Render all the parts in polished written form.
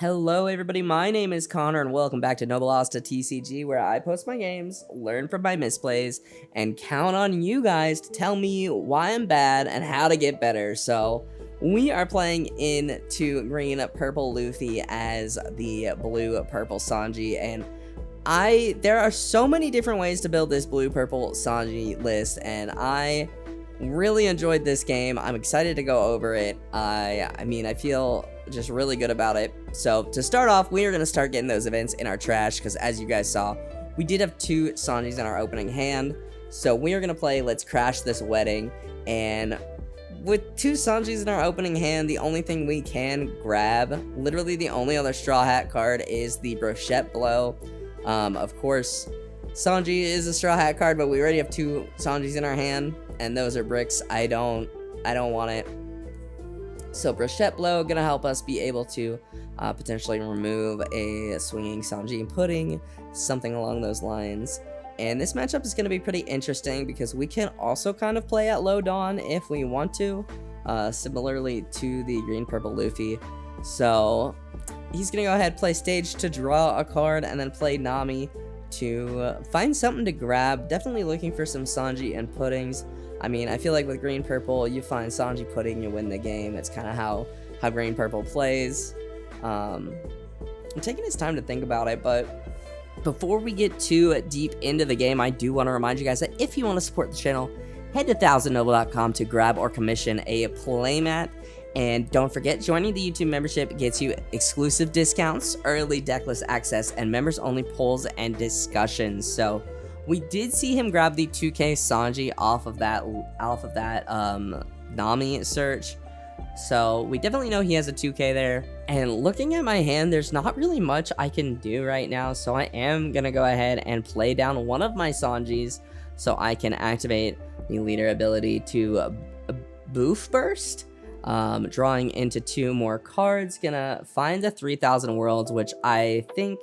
Hello everybody, my name is Connor and welcome back to NobleAstaTCG, where I post my games, learn from my misplays, and count on you guys to tell me why I'm bad and how to get better. So we are playing into green purple Luffy as the blue purple Sanji, and there are so many different ways to build this blue purple Sanji list, and I really enjoyed this game. I'm excited to go over it. I feel just really good about it. So to start off, we are going to start getting those events in our trash, because as you guys saw, we did have 2 Sanjis in our opening hand. So we are going to play Let's Crash This Wedding, and with 2 Sanjis in our opening hand, the only thing we can grab, literally the only other Straw Hat card, is the Brochette Blow. Of course, Sanji is a Straw Hat card, but we already have 2 Sanjis in our hand, and those are bricks. I don't want it. So Brochette Blow gonna help us be able to potentially remove a swinging Sanji pudding, something along those lines. And this matchup is gonna be pretty interesting because we can also kind of play at low dawn if we want to, similarly to the green purple Luffy. So he's gonna go ahead, play stage to draw a card, and then play Nami to find something to grab. Definitely looking for some Sanji and puddings. I mean, I feel like with green purple, you find Sanji pudding, you win the game. It's kind of how green purple plays. I'm taking his time to think about it, but before we get too deep into the game, I do want to remind you guys that if you want to support the channel, head to 1000noble.com to grab or commission a playmat. And don't forget, joining the YouTube membership gets you exclusive discounts, early decklist access, and members-only polls and discussions. So we did see him grab the 2K Sanji off of that Nami search. So we definitely know he has a 2K there. And looking at my hand, there's not really much I can do right now. So I am going to go ahead and play down one of my Sanjis so I can activate the leader ability to Boof Burst. Drawing into 2 more cards. Gonna find the 3000 worlds, which I think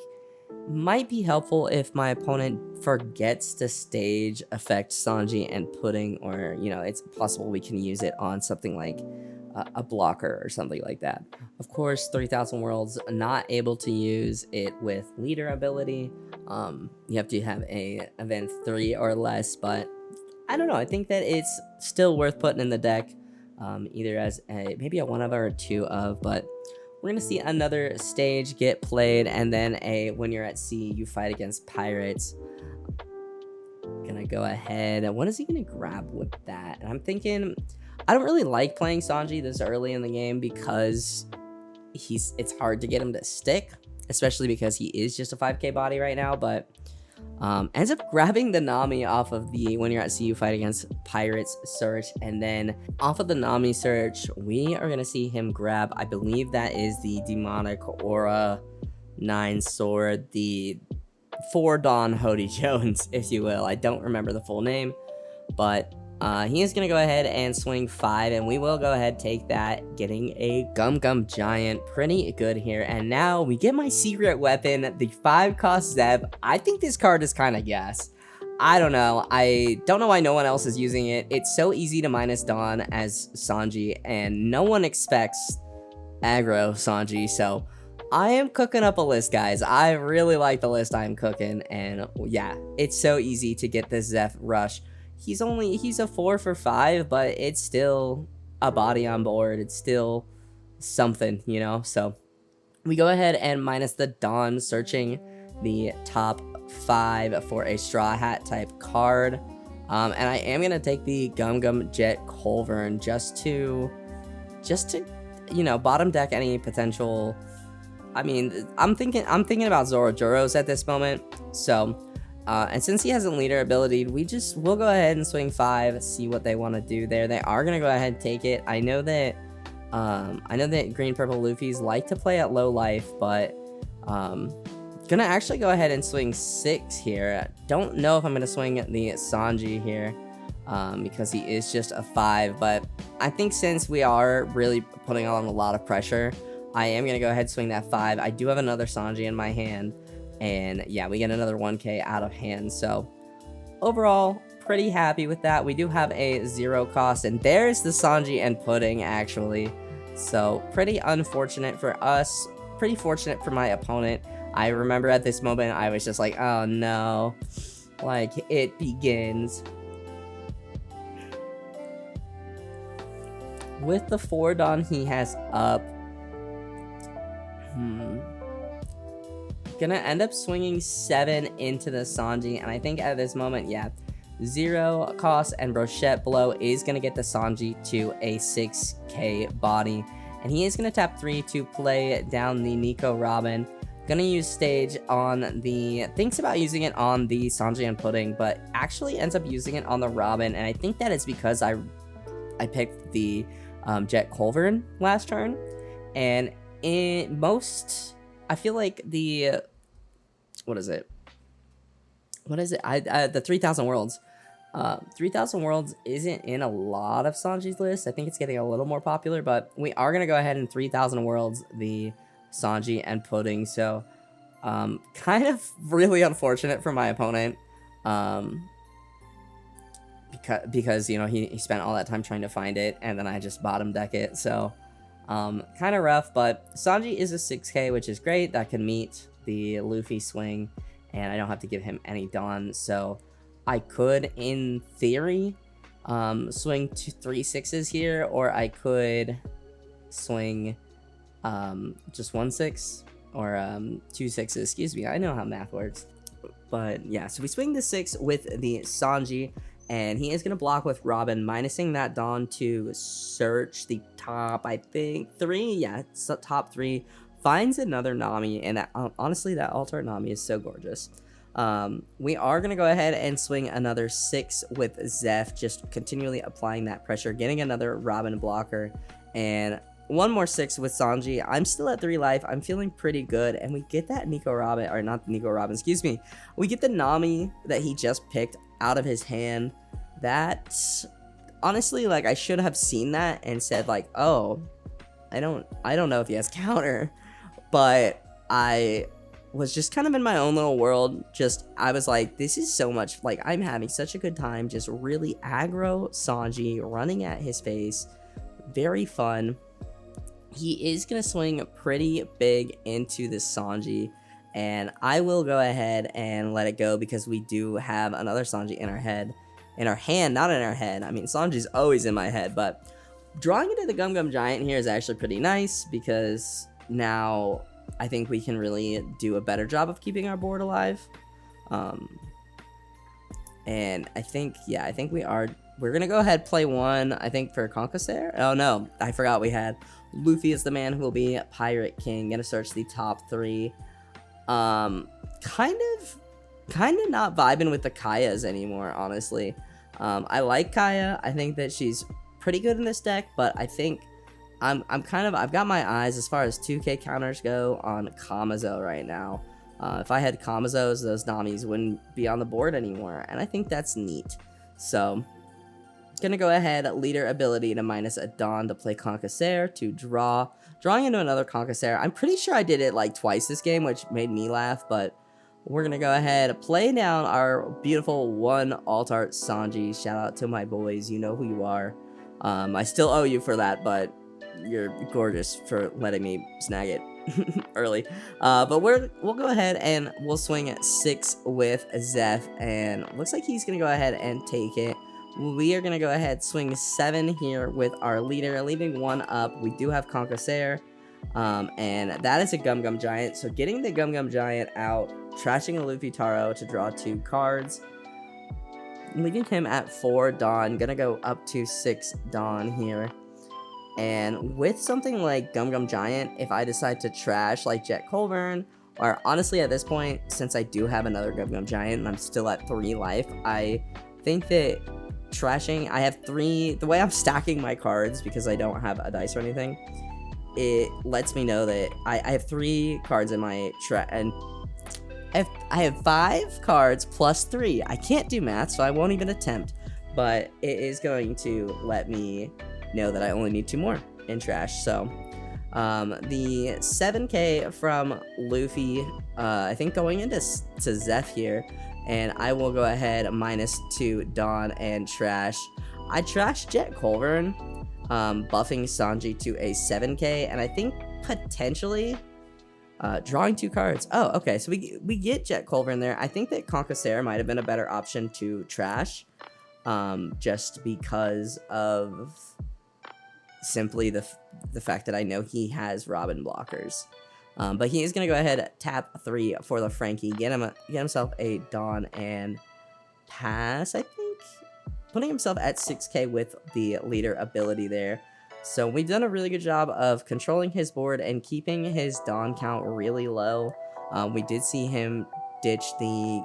might be helpful if my opponent forgets to stage affect Sanji and pudding, or it's possible we can use it on something like a blocker or something like that. Of course, 3000 worlds, not able to use it with leader ability. You have to have a event 3 or less, but I don't know, I think that it's still worth putting in the deck, either as maybe a 1 of or a 2 of, but we're going to see another stage get played, and then when you're at sea, you fight against pirates. Gonna go ahead, and what is he gonna grab with that? And I'm thinking, I don't really like playing Sanji this early in the game because it's hard to get him to stick, especially because he is just a 5k body right now, but ends up grabbing the Nami off of the when you're at sea you fight against pirates search, and then off of the Nami search we are gonna see him grab, I believe that is the demonic aura 9 sword, the 4 Dawn Hody Jones, if you will. I don't remember the full name, but he is going to go ahead and swing 5, and we will go ahead take that, getting a Gum Giant. Pretty good here. And now we get my secret weapon, the 5-cost Zeb. I think this card is kind of gas. I don't know. I don't know why no one else is using it. It's so easy to minus Dawn as Sanji, and no one expects aggro Sanji, so I am cooking up a list, guys. I really like the list I'm cooking, and yeah, it's so easy to get this Zeph rush. He's a 4 for 5, but it's still a body on board. It's still something, so we go ahead and minus the Dawn, searching the top 5 for a Straw Hat type card, and I am gonna take the Gum Jet Culvern just to bottom deck any potential. I mean, I'm thinking about Zorojuros at this moment. So, and since he hasn't leader ability, we'll go ahead and swing 5, see what they want to do there. They are gonna go ahead and take it. I know that green purple Luffy's like to play at low life, but gonna actually go ahead and swing 6 here. Don't know if I'm gonna swing the Sanji here, because he is just a 5. But I think since we are really putting on a lot of pressure, I am going to go ahead and swing that 5. I do have another Sanji in my hand, and yeah, we get another 1k out of hand. So overall, pretty happy with that. We do have a 0 cost, and there's the Sanji and pudding actually. So pretty unfortunate for us. pretty fortunate for my opponent. I remember at this moment, I was just like, oh no. Like, it begins. With the 4 Dawn he has up, gonna end up swinging 7 into the Sanji, and I think at this moment, yeah, 0 cost and Brochette Blow is gonna get the Sanji to a 6k body, and he is gonna tap 3 to play down the Nico Robin. Gonna use stage on the, thinks about using it on the Sanji and Pudding, but actually ends up using it on the Robin, and I think that is because I picked the Jet Culverin last turn, and in most, I feel like the, what is it, the 3000 Worlds, 3000 Worlds isn't in a lot of Sanji's list. I think it's getting a little more popular, but we are going to go ahead and 3000 Worlds the Sanji and Pudding, so kind of really unfortunate for my opponent, because you know, he spent all that time trying to find it, and then I just bottom deck it, so kind of rough. But Sanji is a 6k, which is great. That can meet the Luffy swing, and I don't have to give him any Dawn, so I could, in theory, swing 3 6s here, or I could swing just 1 6, or 2 6s, excuse me, I know how math works. But yeah, so we swing the 6 with the Sanji, and he is going to block with Robin, minusing that Dawn to search the top, I think, 3. Yeah, it's top 3. Finds another Nami, and that, honestly, that alternate Nami is so gorgeous. We are going to go ahead and swing another 6 with Zeph, just continually applying that pressure, getting another Robin blocker, and one more 6 with Sanji. I'm still at 3 life. I'm feeling pretty good, and we get that Nico Robin, or not Nico Robin, excuse me. We get the Nami that he just picked out of his hand. That, honestly, like, I should have seen that and said, like, oh, I don't know if he has counter, but I was just kind of in my own little world. Just, I was like, this is so much, like, I'm having such a good time just really aggro Sanji, running at his face. Very fun. He is going to swing pretty big into the Sanji, and I will go ahead and let it go because we do have another Sanji in our head. In our hand, not in our head. I mean, Sanji's always in my head, but drawing into the Gum Gum Giant here is actually pretty nice because now I think we can really do a better job of keeping our board alive. And I think, yeah, I think we're going to go ahead play 1, I think, for Conquistador. Oh, no, I forgot we had Luffy is the man who will be Pirate King. Going to search the top 3. Kind of not vibing with the Kayas anymore, honestly. I like Kaya. I think that she's pretty good in this deck, but I think I've got my eyes as far as 2k counters go on Kamazo right now. If I had Kamazos, those Namis wouldn't be on the board anymore, and I think that's neat. So, gonna go ahead, leader ability to minus a Dawn to play Conquistador to drawing into another Conquistador. I'm pretty sure I did it like twice this game, which made me laugh, but we're gonna go ahead, play down our beautiful 1 Altart Sanji. Shout out to my boys, you know who you are. I still owe you for that, but you're gorgeous for letting me snag it early. But we'll go ahead and we'll swing at 6 with Zeph, and looks like he's gonna go ahead and take it. We are gonna go ahead swing 7 here with our leader, leaving 1 up. We do have Conquistador, and that is a Gum Gum Giant. So getting the Gum Gum Giant out, trashing a Luffy Taro to draw 2 cards, leaving him at 4 Dawn. Gonna go up to 6 Dawn here. And with something like Gum Gum Giant, if I decide to trash like Jet Culverin, or honestly at this point, since I do have another Gum Gum Giant and I'm still at 3 life, I think that trashing, I have 3, the way I'm stacking my cards, because I don't have a dice or anything, it lets me know that I have 3 cards in my and I have 5 cards plus 3. I can't do math, so I won't even attempt, but it is going to let me know that I only need 2 more in trash. So the 7k from Luffy, I think going into Zeph here, and I will go ahead minus 2 Dawn and trash. I trashed Jet Culverin, buffing Sanji to a 7k, and I think potentially Drawing 2 cards. Oh, okay. So we get Jet Culver in there. I think that Conquistador might have been a better option to trash, just because of simply the fact that I know he has Robin blockers. But he is gonna go ahead, tap 3 for the Frankie, get himself a Dawn and pass. I think putting himself at 6k with the leader ability there. So we've done a really good job of controlling his board and keeping his Dawn count really low. We did see him ditch the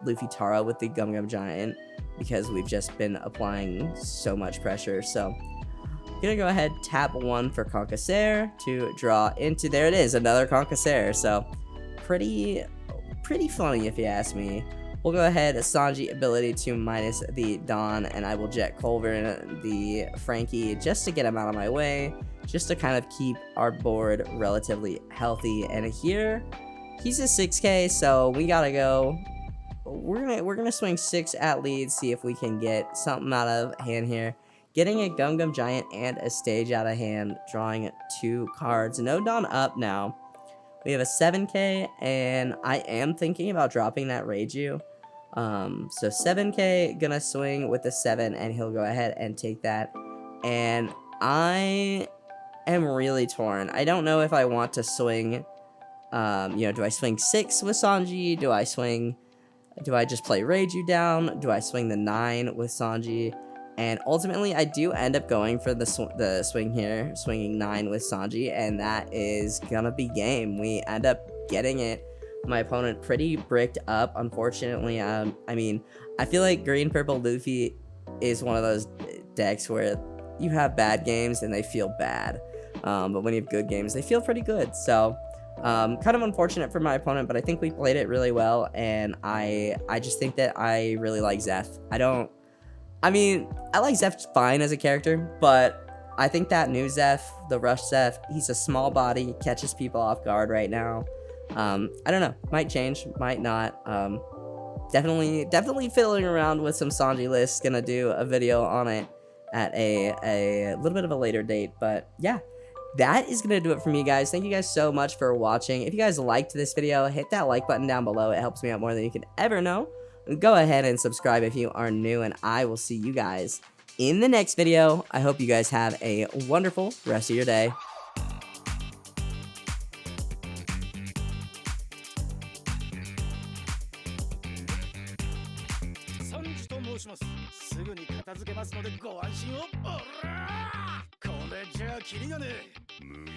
Luffy Taro with the Gum Gum Giant because we've just been applying so much pressure. So gonna go ahead, tap 1 for Conquistador to draw into, there it is, another Conquistador. So pretty funny if you ask me. We'll go ahead, Sanji ability to minus the Dawn, and I will Jet Culver the Frankie just to get him out of my way, just to kind of keep our board relatively healthy. And here, he's a 6k, so we gotta go. We're gonna swing 6 at lead, see if we can get something out of hand here. Getting a Gum Gum Giant and a Stage out of hand, drawing 2 cards. No Dawn up now. We have a 7k, and I am thinking about dropping that Reiju. So 7k, gonna swing with the 7, and he'll go ahead and take that. And I am really torn. I don't know if I want to swing, you know, do I swing 6 with Sanji? Do I just play Reiju down? Do I swing the 9 with Sanji? And ultimately, I do end up going for the swing here, swinging 9 with Sanji, and that is gonna be game. We end up getting it. My opponent pretty bricked up, unfortunately. I mean, I feel like Green Purple Luffy is one of those decks where you have bad games and they feel bad, but when you have good games, they feel pretty good. So, kind of unfortunate for my opponent, but I think we played it really well, and I just think that I really like Zeph. I mean, I like Zeph fine as a character, but I think that new Zeph, the Rush Zeph, he's a small body, catches people off guard right now. I don't know, might change, might not. Definitely fiddling around with some Sanji lists. Gonna do a video on it at a little bit of a later date, but yeah. That is going to do it for me, guys. Thank you guys so much for watching. If you guys liked this video, hit that like button down below. It helps me out more than you can ever know. Go ahead and subscribe if you are new, and I will see you guys in the next video. I hope you guys have a wonderful rest of your day. サンジと申します。すぐに片付けますのでご安心を。おらー、これじゃあキリがねえ。無